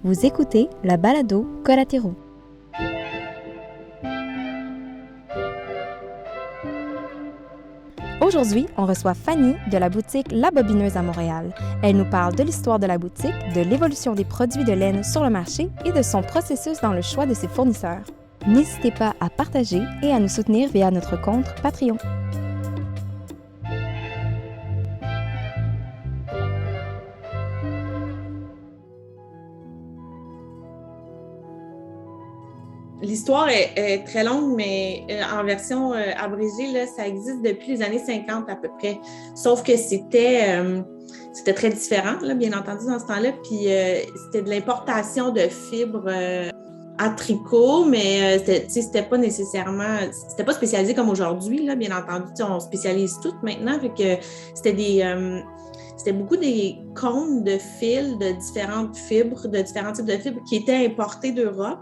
Vous écoutez la balado Collatéraux. Aujourd'hui, on reçoit Fanny de la boutique La Bobineuse à Montréal. Elle nous parle de l'histoire de la boutique, de l'évolution des produits de laine sur le marché et de son processus dans le choix de ses fournisseurs. N'hésitez pas à partager et à nous soutenir via notre compte Patreon. L'histoire est très longue, mais en version abrégée, là, ça existe depuis les années 50 à peu près. Sauf que c'était très différent, là, bien entendu, dans ce temps-là. Puis c'était de l'importation de fibres à tricot, mais c'était pas nécessairement... C'était pas spécialisé comme aujourd'hui, là, bien entendu. On spécialise tout maintenant. Fait que c'était beaucoup des cônes de fils de différentes fibres, de différents types de fibres qui étaient importés d'Europe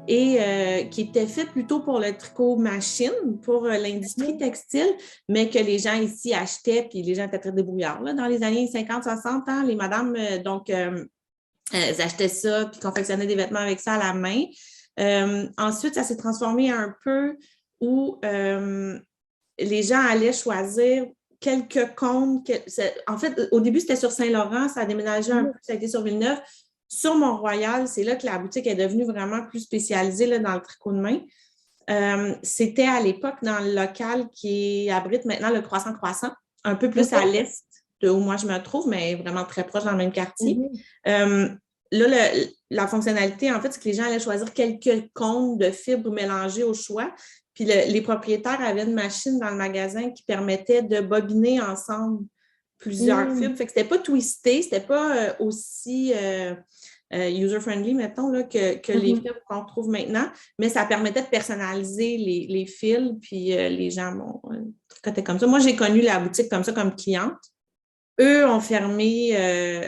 et qui était fait plutôt pour le tricot machine, pour l'industrie textile, mais que les gens ici achetaient, puis les gens étaient très débrouillards. Là, dans les années 50-60, hein, les madames, elles achetaient ça, puis confectionnaient des vêtements avec ça à la main. Ensuite, ça s'est transformé un peu où les gens allaient choisir quelques comptes. En fait, au début, c'était sur Saint-Laurent, ça a déménagé un peu, ça a été sur Villeneuve. Sur Mont-Royal, c'est là que la boutique est devenue vraiment plus spécialisée là, dans le tricot de main. C'était à l'époque dans le local qui abrite maintenant le Croissant-Croissant, un peu plus à l'est de où moi je me trouve, mais vraiment très proche dans le même quartier. Là, la fonctionnalité, en fait, c'est que les gens allaient choisir quelques cônes de fibres mélangées au choix. Puis les propriétaires avaient une machine dans le magasin qui permettait de bobiner ensemble plusieurs fibres. Fait que c'était pas twisté, c'était pas aussi user-friendly, mettons, là, que les fibres qu'on trouve maintenant, mais ça permettait de personnaliser les fils, puis les gens tricotaient comme ça. Moi, j'ai connu la boutique comme ça, comme cliente. Eux ont fermé,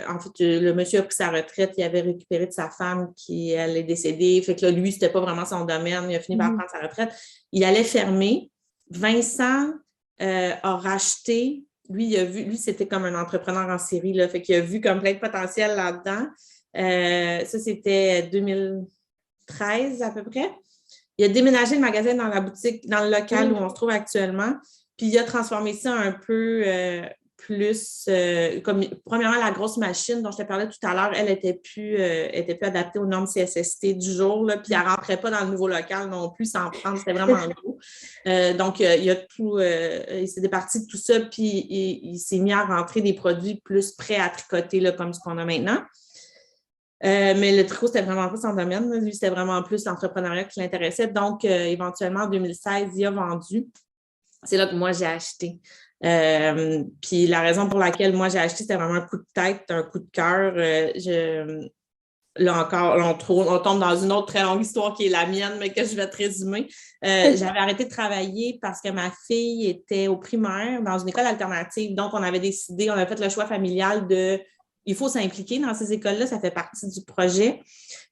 en fait, le monsieur a pris sa retraite, il avait récupéré de sa femme qui, elle est décédée, fait que là, lui, c'était pas vraiment son domaine, il a fini par prendre sa retraite. Il allait fermer. Vincent a racheté. Lui, c'était comme un entrepreneur en série, là, fait qu'il a vu comme plein de potentiel là-dedans. Ça, c'était 2013 à peu près. Il a déménagé le magasin dans la boutique, dans le local où on se trouve actuellement, puis il a transformé ça un peu plus, comme premièrement, la grosse machine dont je te parlais tout à l'heure, elle était plus adaptée aux normes CSST du jour, là, puis elle ne rentrait pas dans le nouveau local non plus sans prendre, c'était vraiment gros. Donc, il s'est départi de tout ça, puis il s'est mis à rentrer des produits plus prêts à tricoter, là, comme ce qu'on a maintenant. Mais le tricot, c'était vraiment pas son domaine. Lui, c'était vraiment plus l'entrepreneuriat qui l'intéressait. Donc, éventuellement, en 2016, il a vendu. C'est là que moi, j'ai acheté. Puis la raison pour laquelle moi, j'ai acheté, c'était vraiment un coup de tête, un coup de cœur. Là encore, on tombe dans une autre très longue histoire qui est la mienne, mais que je vais te résumer. J'avais arrêté de travailler parce que ma fille était au primaire dans une école alternative. Donc, on avait décidé, on a fait le choix familial il faut s'impliquer dans ces écoles-là, ça fait partie du projet.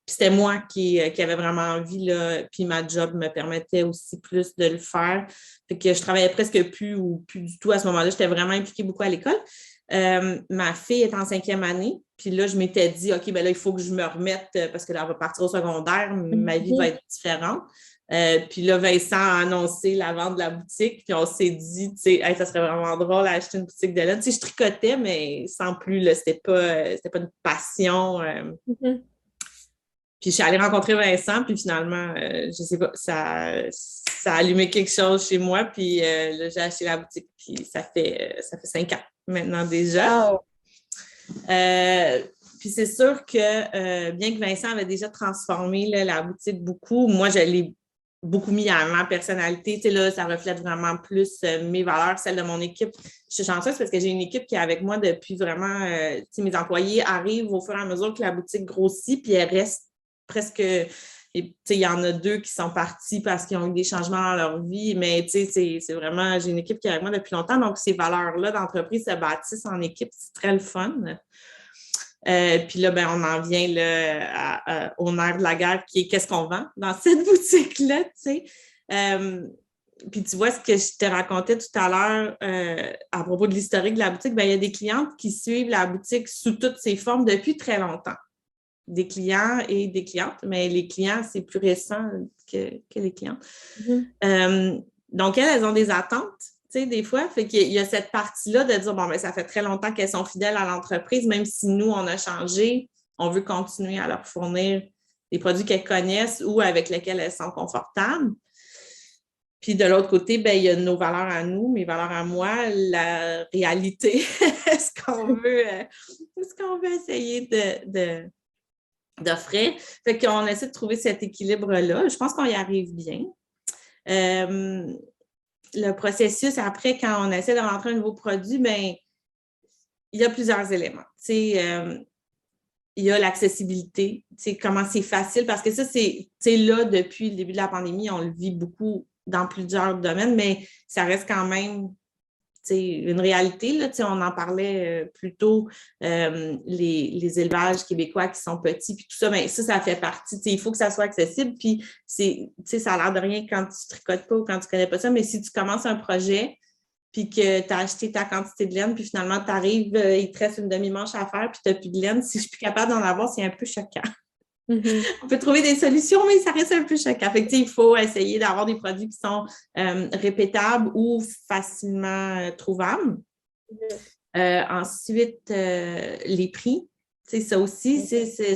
Puis c'était moi qui avait vraiment envie, là, puis ma job me permettait aussi plus de le faire. Fait que je travaillais presque plus ou plus du tout à ce moment-là. J'étais vraiment impliquée beaucoup à l'école. Ma fille est en 5e année, puis là, je m'étais dit, OK, ben là, il faut que je me remette parce que là, elle va partir au secondaire, ma vie va être différente. Puis là, Vincent a annoncé la vente de la boutique, puis on s'est dit, tu sais, hey, ça serait vraiment drôle d'acheter une boutique de laine. Tu sais, je tricotais, mais sans plus, là, c'était pas une passion. Puis je suis allée rencontrer Vincent, puis finalement, je sais pas, ça a allumé quelque chose chez moi, puis là, j'ai acheté la boutique, puis ça fait 5 ans maintenant déjà. Wow. Puis c'est sûr que bien que Vincent avait déjà transformé là, la boutique beaucoup, moi, je l'ai beaucoup mis à ma personnalité. Tu sais, là, ça reflète vraiment plus mes valeurs, celles de mon équipe. Je suis chanceuse parce que j'ai une équipe qui est avec moi depuis vraiment... tu sais, mes employés arrivent au fur et à mesure que la boutique grossit, puis elles restent presque... Il y en a 2 qui sont partis parce qu'ils ont eu des changements dans leur vie, mais c'est vraiment... J'ai une équipe qui est avec moi depuis longtemps, donc ces valeurs-là d'entreprise se bâtissent en équipe. C'est très le fun. Puis là, ben, on en vient là, au nerf de la guerre qui est qu'est-ce qu'on vend dans cette boutique-là, tu sais. Puis tu vois ce que je te racontais tout à l'heure à propos de l'historique de la boutique, ben, il y a des clientes qui suivent la boutique sous toutes ses formes depuis très longtemps. des clients et des clientes, mais les clients, c'est plus récent que les clientes. Donc, elles ont des attentes, tu sais, des fois. Fait qu'il y a cette partie-là de dire, bon, mais ça fait très longtemps qu'elles sont fidèles à l'entreprise, même si nous, on a changé, on veut continuer à leur fournir des produits qu'elles connaissent ou avec lesquels elles sont confortables. Puis de l'autre côté, ben, il y a nos valeurs à nous, mes valeurs à moi, la réalité, ce qu'on veut essayer d'offrir. Fait qu'on essaie de trouver cet équilibre-là. Je pense qu'on y arrive bien. Le processus, après, quand on essaie de rentrer un nouveau produit, bien, il y a plusieurs éléments. Il y a l'accessibilité, comment c'est facile, parce que ça, c'est là, depuis le début de la pandémie, on le vit beaucoup dans plusieurs domaines, mais ça reste quand même une réalité. Là, on en parlait plus tôt, les élevages québécois qui sont petits, puis tout ça, bien, ça fait partie. Il faut que ça soit accessible, puis ça a l'air de rien quand tu ne tricotes pas ou quand tu ne connais pas ça, mais si tu commences un projet, puis que tu as acheté ta quantité de laine, puis finalement, tu arrives, il te reste une demi-manche à faire, puis tu n'as plus de laine. Si je suis plus capable d'en avoir, c'est un peu choquant. On peut trouver des solutions, mais ça reste un peu choquant. Fait que, il faut essayer d'avoir des produits qui sont répétables ou facilement trouvables. Ensuite, les prix. Ça aussi,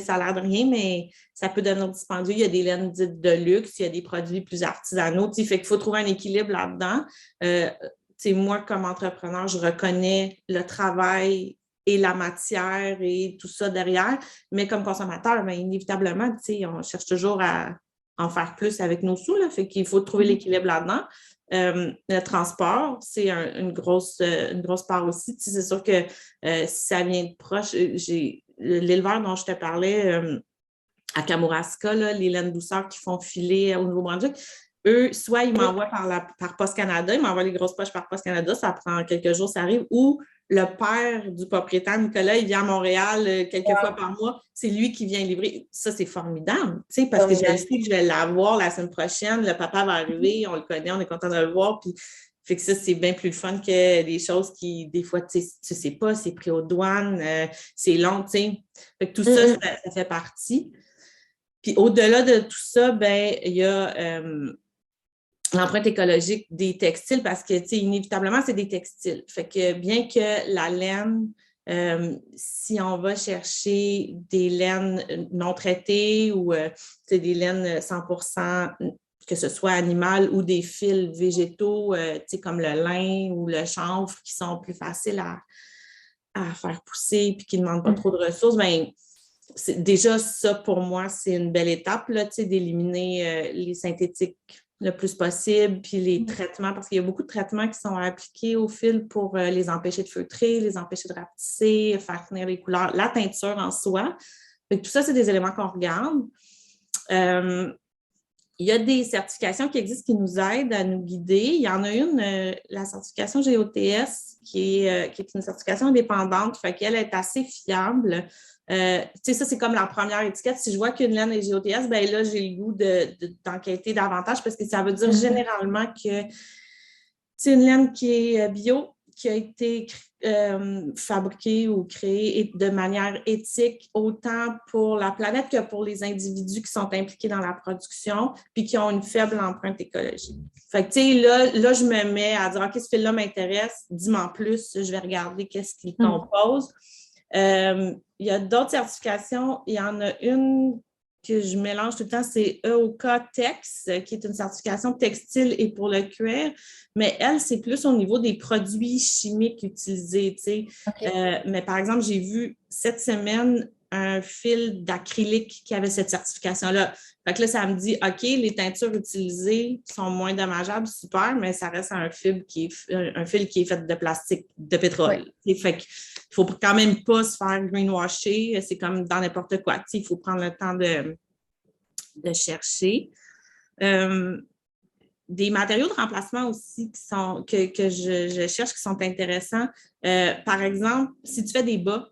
ça a l'air de rien, mais ça peut devenir dispendieux. Il y a des laines dites de luxe, il y a des produits plus artisanaux. Fait qu'il faut trouver un équilibre là-dedans. Moi, comme entrepreneur, je reconnais le travail et la matière et tout ça derrière, mais comme consommateur, bien, inévitablement, on cherche toujours à en faire plus avec nos sous, là, fait qu'il faut trouver l'équilibre là-dedans. Le transport, c'est une grosse part aussi. C'est sûr que si ça vient de proche, j'ai l'éleveur dont je te parlais à Kamouraska, là, les laines douceurs qui font filer au Nouveau-Brunswick, eux, soit ils m'envoient par Poste Canada, ils m'envoient les grosses poches par Poste Canada, ça prend quelques jours, ça arrive, ou le père du propriétaire, Nicolas, il vient à Montréal quelques fois par mois, c'est lui qui vient livrer. Ça, c'est formidable, parce que je sais que je vais l'avoir la semaine prochaine, le papa va arriver, on le connaît, on est content de le voir, puis fait que ça, c'est bien plus fun que des choses qui, des fois, tu sais pas, c'est pris aux douanes, c'est long, tu sais. Fait que tout ça, ça fait partie. Puis au-delà de tout ça, ben il y a l'empreinte écologique des textiles parce que, inévitablement, c'est des textiles. Fait que bien que la laine, si on va chercher des laines non traitées ou des laines 100%, que ce soit animales ou des fils végétaux, comme le lin ou le chanvre, qui sont plus faciles à faire pousser puis qui ne demandent pas trop de ressources, bien, déjà, ça, pour moi, c'est une belle étape, là, d'éliminer les synthétiques le plus possible, puis les traitements, parce qu'il y a beaucoup de traitements qui sont appliqués au fil pour les empêcher de feutrer, les empêcher de rapetisser, faire tenir les couleurs, la teinture en soi. Fait que tout ça, c'est des éléments qu'on regarde. Il y a des certifications qui existent qui nous aident à nous guider. Il y en a une, la certification GOTS, qui est une certification indépendante, fait qu'elle est assez fiable. Ça, c'est comme la première étiquette. Si je vois qu'une laine est GOTS, bien là, j'ai le goût d'enquêter davantage parce que ça veut dire généralement que c'est une laine qui est bio, qui a été fabriquée ou créée de manière éthique, autant pour la planète que pour les individus qui sont impliqués dans la production, puis qui ont une faible empreinte écologique. Fait que, tu sais, là, je me mets à dire, OK, ce fil-là m'intéresse, dis-moi en plus, je vais regarder qu'est-ce qu'il compose. Il y a d'autres certifications. Il y en a une que je mélange tout le temps, c'est EOK Tex, qui est une certification textile et pour le cuir, mais elle, c'est plus au niveau des produits chimiques utilisés, tu sais. Okay. Mais par exemple, j'ai vu cette semaine un fil d'acrylique qui avait cette certification-là. Fait que là, ça me dit, OK, les teintures utilisées sont moins dommageables, super, mais ça reste un fil qui est fait de plastique, de pétrole. Ouais. Fait qu'il ne faut quand même pas se faire greenwasher, c'est comme dans n'importe quoi. Il faut prendre le temps de chercher. Des matériaux de remplacement aussi que je cherche qui sont intéressants. Par exemple, si tu fais des bas,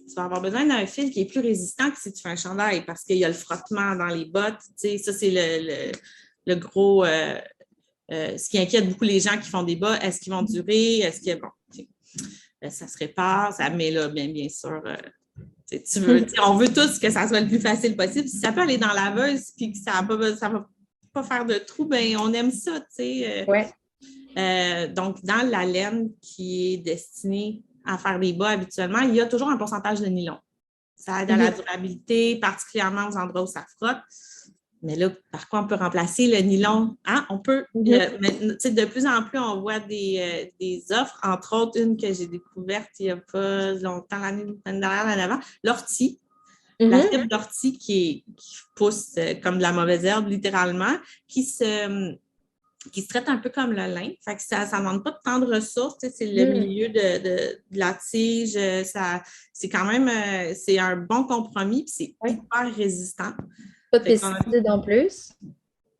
tu vas avoir besoin d'un fil qui est plus résistant que si tu fais un chandail parce qu'il y a le frottement dans les bottes. Tu sais, ça, c'est le gros... ce qui inquiète beaucoup les gens qui font des bas. Est-ce qu'ils vont durer? Est-ce que, bon, ça se répare? Ça met là, bien sûr, On veut tous que ça soit le plus facile possible. Si ça peut aller dans la laveuse puis que ça va pas faire de trous, ben on aime ça, tu sais. Ouais. Donc, dans la laine qui est destinée à faire des bas habituellement, il y a toujours un pourcentage de nylon. Ça aide à la durabilité, particulièrement aux endroits où ça frotte. Mais là, par quoi on peut remplacer le nylon? Hein? On peut. De plus en plus, on voit des offres, entre autres une que j'ai découverte il n'y a pas longtemps, l'année d'avant, l'ortie. La fibre d'ortie qui pousse comme de la mauvaise herbe, littéralement, qui se traite un peu comme le lin. Fait que ça ne demande pas de tant de ressources. C'est le milieu de la tige. C'est quand même c'est un bon compromis, puis c'est hyper résistant. Pas de pesticides en plus.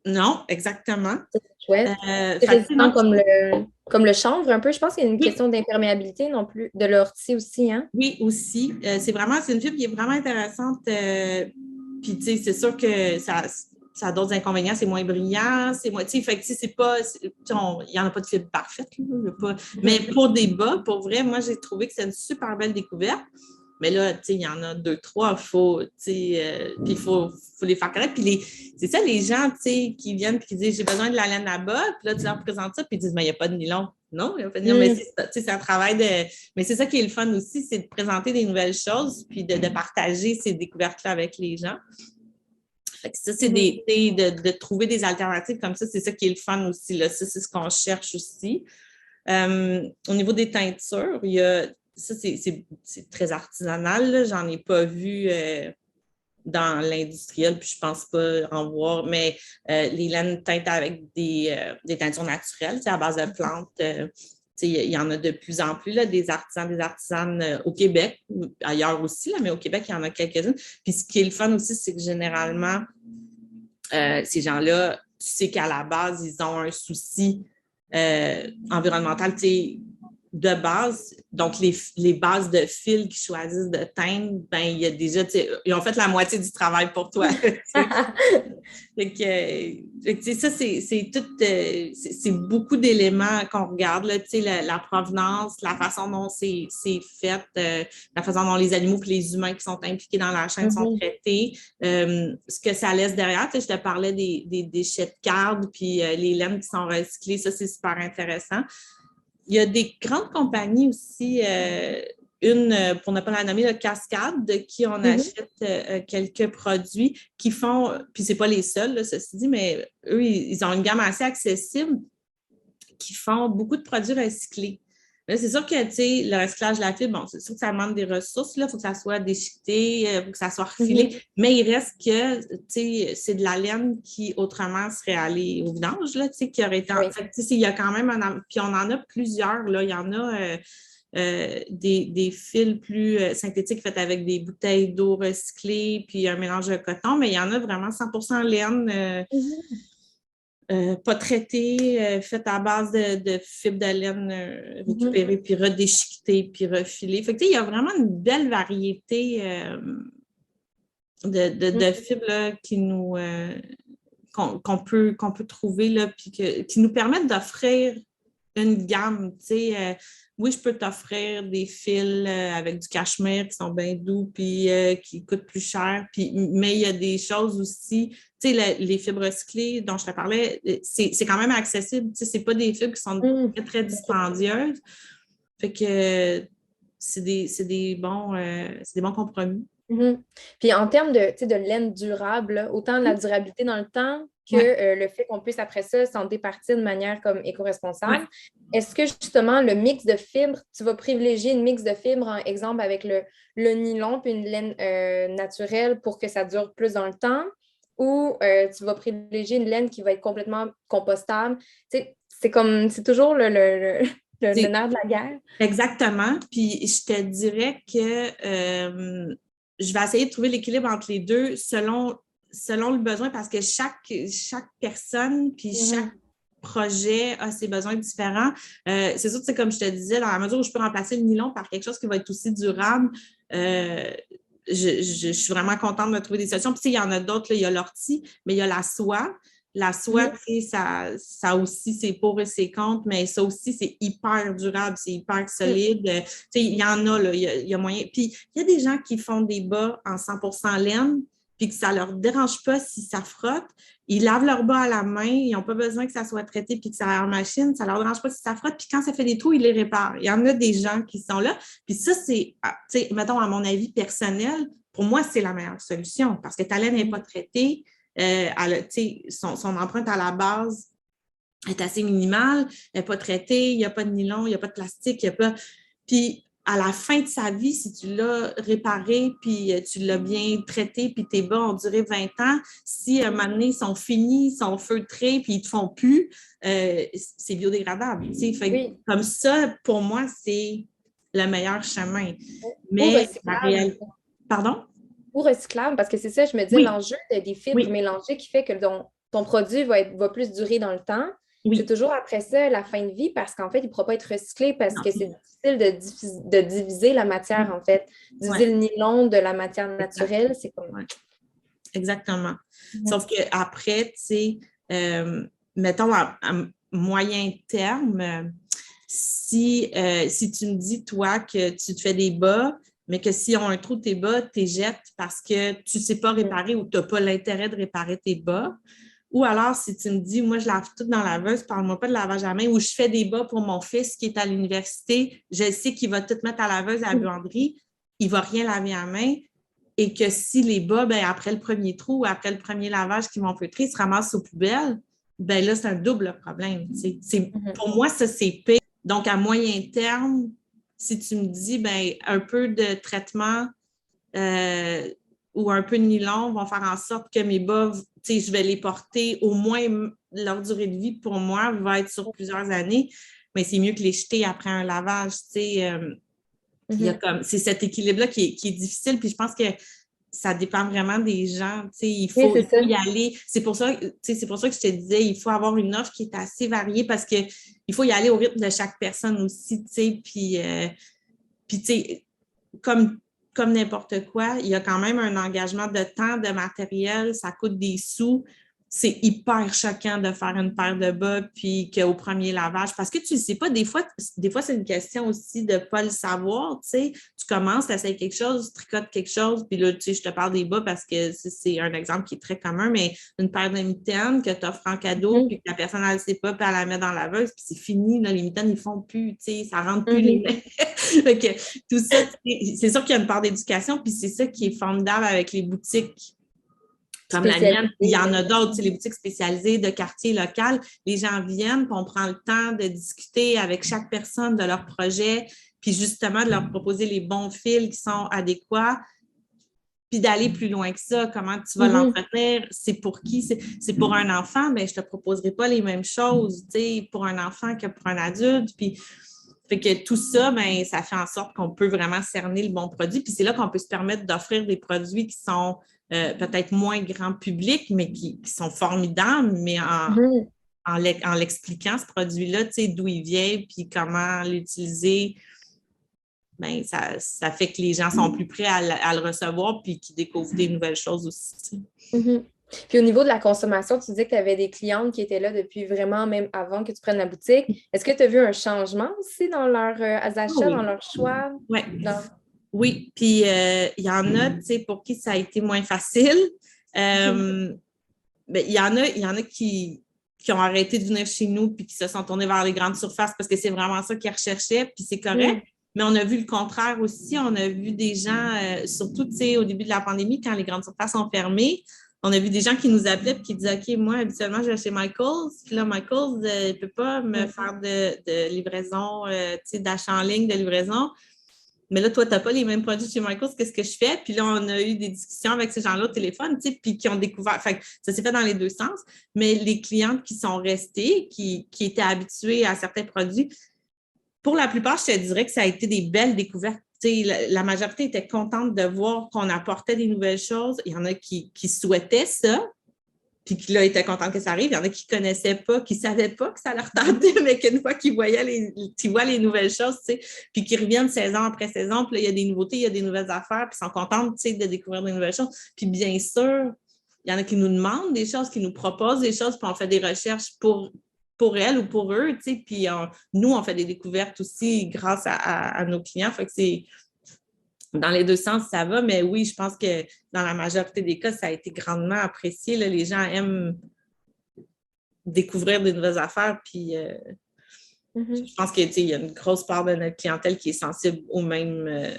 Non, exactement. C'est chouette. C'est résistant comme le chanvre un peu. Je pense qu'il y a une question d'imperméabilité non plus, de l'ortie aussi, hein? Oui, aussi. C'est une fibre qui est vraiment intéressante. Puis, tu sais, c'est sûr que ça a d'autres inconvénients. C'est moins brillant. C'est moins, tu sais, fait que c'est pas... Il n'y en a pas de fibre parfaite. Là, mais pour des bas, pour vrai, moi, j'ai trouvé que c'est une super belle découverte. Mais là, tu sais, il y en a 2, 3, puis il faut les faire connaître. Puis c'est ça, les gens, tu sais, qui viennent et qui disent « j'ai besoin de la laine là-bas », puis là, tu leur présentes ça, puis ils disent « mais il n'y a pas de nylon ». Non, il n'y a pas de nylon, mais c'est un travail de... Mais c'est ça qui est le fun aussi, c'est de présenter des nouvelles choses, puis de partager ces découvertes-là avec les gens. Fait que ça, c'est de trouver des alternatives comme ça, c'est ça qui est le fun aussi, là. Ça, c'est ce qu'on cherche aussi. Au niveau des teintures, il y a... Ça, c'est très artisanal. J'en ai pas vu dans l'industriel, puis je pense pas en voir, mais les laines teintes avec des teintures naturelles, à base de plantes. Il y en a de plus en plus, là, des artisans, des artisanes au Québec, ailleurs aussi, là, mais au Québec, il y en a quelques-unes. Puis ce qui est le fun aussi, c'est que généralement, ces gens-là, tu sais qu'à la base, ils ont un souci environnemental, de base, donc les bases de fils qu'ils choisissent de teindre, ben il y a déjà, ils ont fait la moitié du travail pour toi. Fait que ça, c'est tout, c'est beaucoup d'éléments qu'on regarde, là, la provenance, la façon dont c'est fait, la façon dont les animaux et les humains qui sont impliqués dans la chaîne sont traités, ce que ça laisse derrière. Je te parlais des déchets de cartes, puis les laines qui sont recyclées, ça, c'est super intéressant. Il y a des grandes compagnies aussi, une, pour ne pas la nommer, la Cascade, de qui on achète quelques produits qui font, puis c'est pas les seuls, là, ceci dit, mais eux, ils ont une gamme assez accessible qui font beaucoup de produits recyclés. Là, c'est sûr que, le recyclage de la fibre, bon, c'est sûr que ça demande des ressources, il faut que ça soit déchiqueté, il faut que ça soit refilé, mais il reste que, c'est de la laine qui, autrement, serait allée au vidange, là, qui aurait été... Fait que, il y a quand même puis on en a plusieurs, là, il y en a des fils plus synthétiques faits avec des bouteilles d'eau recyclées, puis un mélange de coton, mais il y en a vraiment 100% laine, pas traité, fait à base de fibres de laine récupérées, puis redéchiquetées, puis refilées. Fait que, il y a vraiment une belle variété de fibres là, qui nous qu'on peut trouver, là, puis qui nous permettent d'offrir une gamme. Oui, je peux t'offrir des fils avec du cachemire qui sont bien doux puis qui coûtent plus cher. Mais il y a des choses aussi, les fibres recyclées dont je te parlais, c'est quand même accessible. Ce n'est pas des fibres qui sont très, très dispendieuses. Fait que c'est des bons compromis. Puis en termes de laine durable, là, autant la durabilité dans le temps que le fait qu'on puisse après ça s'en départir de manière comme éco-responsable, est-ce que justement le mix de fibres, tu vas privilégier une mix de fibres, en exemple avec le nylon puis une laine naturelle pour que ça dure plus dans le temps, ou tu vas privilégier une laine qui va être complètement compostable? C'est toujours le nerf de la guerre. Exactement. Puis je te dirais que je vais essayer de trouver l'équilibre entre les deux selon le besoin, parce que chaque personne puis chaque projet a ses besoins différents. C'est sûr, comme je te disais, dans la mesure où je peux remplacer le nylon par quelque chose qui va être aussi durable, je suis vraiment contente de trouver des solutions. Puis il y en a d'autres, il y a l'ortie, mais il y a la soie. La soie, tu sais, ça aussi, c'est pour et c'est contre, mais ça aussi, c'est hyper durable, c'est hyper solide. Tu sais, il y en a, là, il y a moyen. Puis, il y a des gens qui font des bas en 100% laine, puis que ça ne leur dérange pas si ça frotte. Ils lavent leur bas à la main, ils n'ont pas besoin que ça soit traité puis que ça aille en machine, ça ne leur dérange pas si ça frotte. Puis quand ça fait des trous, ils les réparent. Il y en a des gens qui sont là. Puis ça, c'est, tu sais, mettons, à mon avis personnel, pour moi, c'est la meilleure solution parce que ta laine n'est pas traitée. Son empreinte à la base est assez minimale, elle n'est pas traitée, il n'y a pas de nylon, il n'y a pas de plastique, il n'y a pas. Puis à la fin de sa vie, si tu l'as réparé, puis tu l'as bien traité, puis tes bas ont duré 20 ans, si à un moment donné, ils sont finis, ils sont feutrés, puis ils ne te font plus, c'est biodégradable. Fait comme ça, pour moi, c'est le meilleur chemin. Mais la réalité. Pardon? Ou recyclable, parce que c'est ça, je me dis, l'enjeu des fibres mélangées qui fait que ton produit va plus durer dans le temps. C'est toujours après ça la fin de vie parce qu'en fait, il ne pourra pas être recyclé parce que c'est difficile de diviser la matière, en fait. Diviser le nylon de la matière naturelle, c'est comme... Exactement. Sauf qu'après, tu sais, mettons à moyen terme, si tu me dis, toi, que tu te fais des bas, mais que s'ils ont un trou de tes bas, tu les jettes parce que tu ne sais pas réparer ou tu n'as pas l'intérêt de réparer tes bas. Ou alors, si tu me dis, moi, je lave tout dans la laveuse, parle-moi pas de lavage à main, ou je fais des bas pour mon fils qui est à l'université, je sais qu'il va tout mettre à la laveuse à la buanderie, il ne va rien laver à main, et que si les bas, ben, après le premier trou ou après le premier lavage qui vont feutrer, se ramassent aux poubelles, ben là, c'est un double problème. Pour moi, ça, c'est pire. Donc, à moyen terme, si tu me dis, ben, un peu de traitement ou un peu de nylon vont faire en sorte que mes bas, je vais les porter, au moins leur durée de vie, pour moi, va être sur plusieurs années, mais c'est mieux que les jeter après un lavage. C'est cet équilibre-là qui est difficile, puis je pense que ça dépend vraiment des gens. Il faut y aller. C'est pour ça que je te disais, il faut avoir une offre qui est assez variée parce qu'il faut y aller au rythme de chaque personne aussi. Puis comme n'importe quoi, il y a quand même un engagement de temps, de matériel, ça coûte des sous. C'est hyper choquant de faire une paire de bas puis qu'au premier lavage, parce que tu ne sais pas, des fois c'est une question aussi de ne pas le savoir, tu sais. Tu commences, tu essaies quelque chose, tu tricotes quelque chose, puis là, tu sais, je te parle des bas parce que c'est un exemple qui est très commun, mais une paire de mitaines que tu offres en cadeau, puis que la personne, elle ne sait pas, puis elle la met dans la laveuse, puis c'est fini, là, les mitaines, ils ne font plus, tu sais, ça ne rentre plus les mains. Okay. Tout ça, c'est sûr qu'il y a une part d'éducation, puis c'est ça qui est formidable avec les boutiques comme la mienne. Il y en a d'autres, les boutiques spécialisées de quartier local. Les gens viennent, puis on prend le temps de discuter avec chaque personne de leur projet, puis justement de leur proposer les bons fils qui sont adéquats, puis d'aller plus loin que ça. Comment tu vas l'entretenir? C'est pour qui? C'est pour un enfant, mais je ne te proposerai pas les mêmes choses pour un enfant que pour un adulte. Puis fait que tout ça, ben, ça fait en sorte qu'on peut vraiment cerner le bon produit. Puis c'est là qu'on peut se permettre d'offrir des produits qui sont peut-être moins grand public, mais qui sont formidables, mais en l'expliquant, ce produit-là, tu sais, d'où il vient, puis comment l'utiliser, ben, ça fait que les gens sont plus prêts à le recevoir, puis qu'ils découvrent des nouvelles choses aussi. Puis au niveau de la consommation, tu disais que tu avais des clientes qui étaient là depuis vraiment même avant que tu prennes la boutique. Est-ce que tu as vu un changement aussi dans leurs achats, dans leurs choix? Oui, puis il y en a, tu sais, pour qui ça a été moins facile. Ben, il y en a qui ont arrêté de venir chez nous puis qui se sont tournés vers les grandes surfaces parce que c'est vraiment ça qu'ils recherchaient, puis c'est correct. Mais on a vu le contraire aussi. On a vu des gens, surtout, tu sais, au début de la pandémie, quand les grandes surfaces ont fermé, on a vu des gens qui nous appelaient et qui disaient, OK, moi, habituellement, je vais chez Michaels. Puis là, Michaels ne peut pas me faire de livraison, tu sais, d'achat en ligne, de livraison. Mais là, toi, tu n'as pas les mêmes produits chez Michaels, qu'est-ce que je fais? Puis là, on a eu des discussions avec ces gens-là au téléphone, tu sais, puis qui ont découvert. Fait que ça s'est fait dans les deux sens. Mais les clientes qui sont restées, qui étaient habituées à certains produits, pour la plupart, je te dirais que ça a été des belles découvertes. La majorité était contente de voir qu'on apportait des nouvelles choses. Il y en a qui souhaitaient ça, puis qui là, étaient contents que ça arrive. Il y en a qui ne connaissaient pas, qui ne savaient pas que ça leur tentait, mais qu'une fois qu'ils voyaient tu vois les nouvelles choses, puis qui reviennent saison après saison, puis là, il y a des nouveautés, il y a des nouvelles affaires, puis ils sont contents de découvrir des nouvelles choses. Puis bien sûr, il y en a qui nous demandent des choses, qui nous proposent des choses, puis on fait des recherches pour elles ou pour eux, tu sais, puis nous, on fait des découvertes aussi grâce à nos clients. Fait que c'est dans les deux sens, ça va, mais oui, je pense que dans la majorité des cas, ça a été grandement apprécié. Là. Les gens aiment découvrir des nouvelles affaires, puis je pense qu'il y a une grosse part de notre clientèle qui est sensible aux mêmes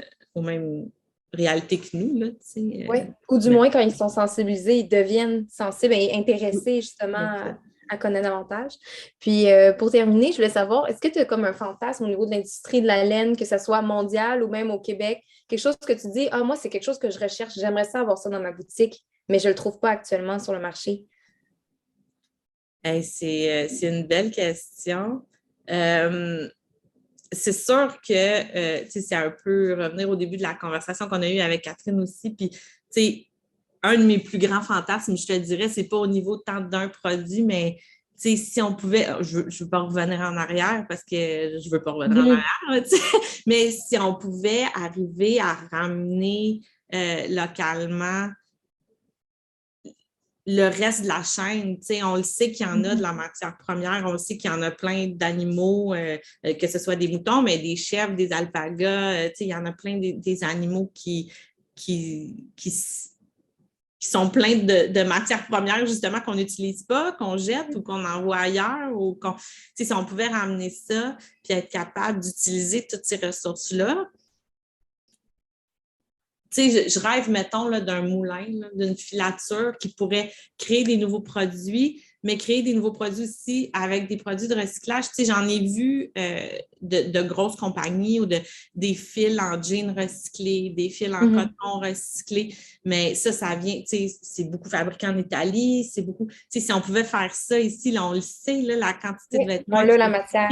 réalités que nous. Là, oui, ou du moins, quand ils sont sensibilisés, ils deviennent sensibles et intéressés justement à connaître davantage. Puis, pour terminer, je voulais savoir, est-ce que tu as comme un fantasme au niveau de l'industrie de la laine, que ce soit mondial ou même au Québec, quelque chose que tu dis, moi, c'est quelque chose que je recherche, j'aimerais ça avoir ça dans ma boutique, mais je ne le trouve pas actuellement sur le marché? C'est une belle question. C'est sûr que c'est un peu revenir au début de la conversation qu'on a eue avec Catherine aussi. Puis, un de mes plus grands fantasmes, je te dirais, c'est pas au niveau tant d'un produit, mais si on pouvait, je veux pas revenir en arrière parce que je veux pas revenir en arrière, mais si on pouvait arriver à ramener localement le reste de la chaîne, on le sait qu'il y en a de la matière première, on le sait qu'il y en a plein d'animaux, que ce soit des moutons, mais des chèvres, des alpagas, il y en a plein des animaux qui sont pleins de matières premières, justement, qu'on n'utilise pas, qu'on jette ou qu'on envoie ailleurs. Ou si on pouvait ramener ça puis être capable d'utiliser toutes ces ressources-là. Je rêve, mettons, là, d'un moulin, là, d'une filature qui pourrait créer des nouveaux produits, mais créer des nouveaux produits aussi avec des produits de recyclage. J'en ai vu de grosses compagnies ou des fils en jeans recyclés, des fils en coton recyclés, mais ça vient, c'est beaucoup fabriqué en Italie, c'est beaucoup, si on pouvait faire ça ici, là, on le sait, là, la quantité de vêtements la matière.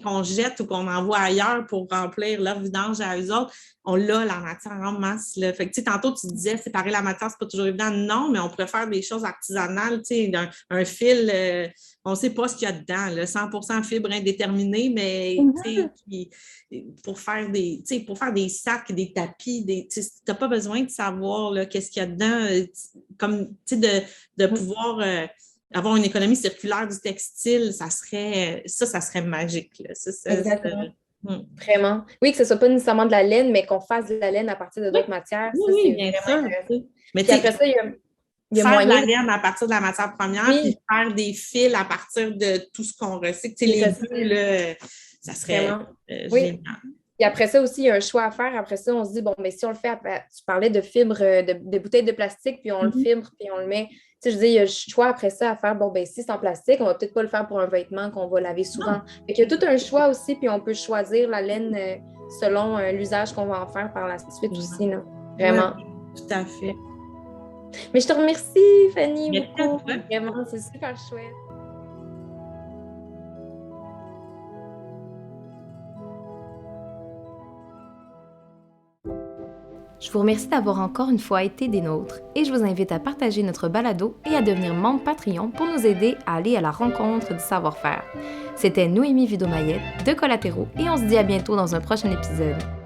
Qu'on jette ou qu'on envoie ailleurs pour remplir leur vidange à eux autres, on l'a la matière en masse. Là. Fait que, tantôt, tu disais séparer la matière, c'est pas toujours évident. Non, mais on pourrait faire des choses artisanales, un fil, on ne sait pas ce qu'il y a dedans, là, 100% fibre indéterminée, mais pour faire des sacs, des tapis, tu n'as pas besoin de savoir là, qu'est-ce qu'il y a dedans, comme de pouvoir avoir une économie circulaire du textile, ça serait magique. Là. Exactement. Vraiment. Oui, que ce ne soit pas nécessairement de la laine, mais qu'on fasse de la laine à partir de d'autres matières. Oui, bien sûr. Mais puis après ça, il y a faire moyen de la laine à partir de la matière première, puis faire des fils à partir de tout ce qu'on recycle. Les deux, là, ça serait génial. Et après ça aussi, il y a un choix à faire. Après ça, on se dit, bon, mais si on le fait, tu parlais de fibres, de bouteilles de plastique, puis on le fibre, puis on le met. Je dis, il y a le choix après ça à faire, bon, ben si c'est en plastique, on va peut-être pas le faire pour un vêtement qu'on va laver souvent. Fait qu'il y a tout un choix aussi, puis on peut choisir la laine selon l'usage qu'on va en faire par la suite aussi, là. Vraiment. Oui, tout à fait. Mais je te remercie, Fanny, beaucoup. Vraiment, c'est super chouette. Je vous remercie d'avoir encore une fois été des nôtres et je vous invite à partager notre balado et à devenir membre Patreon pour nous aider à aller à la rencontre du savoir-faire. C'était Noémie Vido-Maillette de Collatéraux et on se dit à bientôt dans un prochain épisode.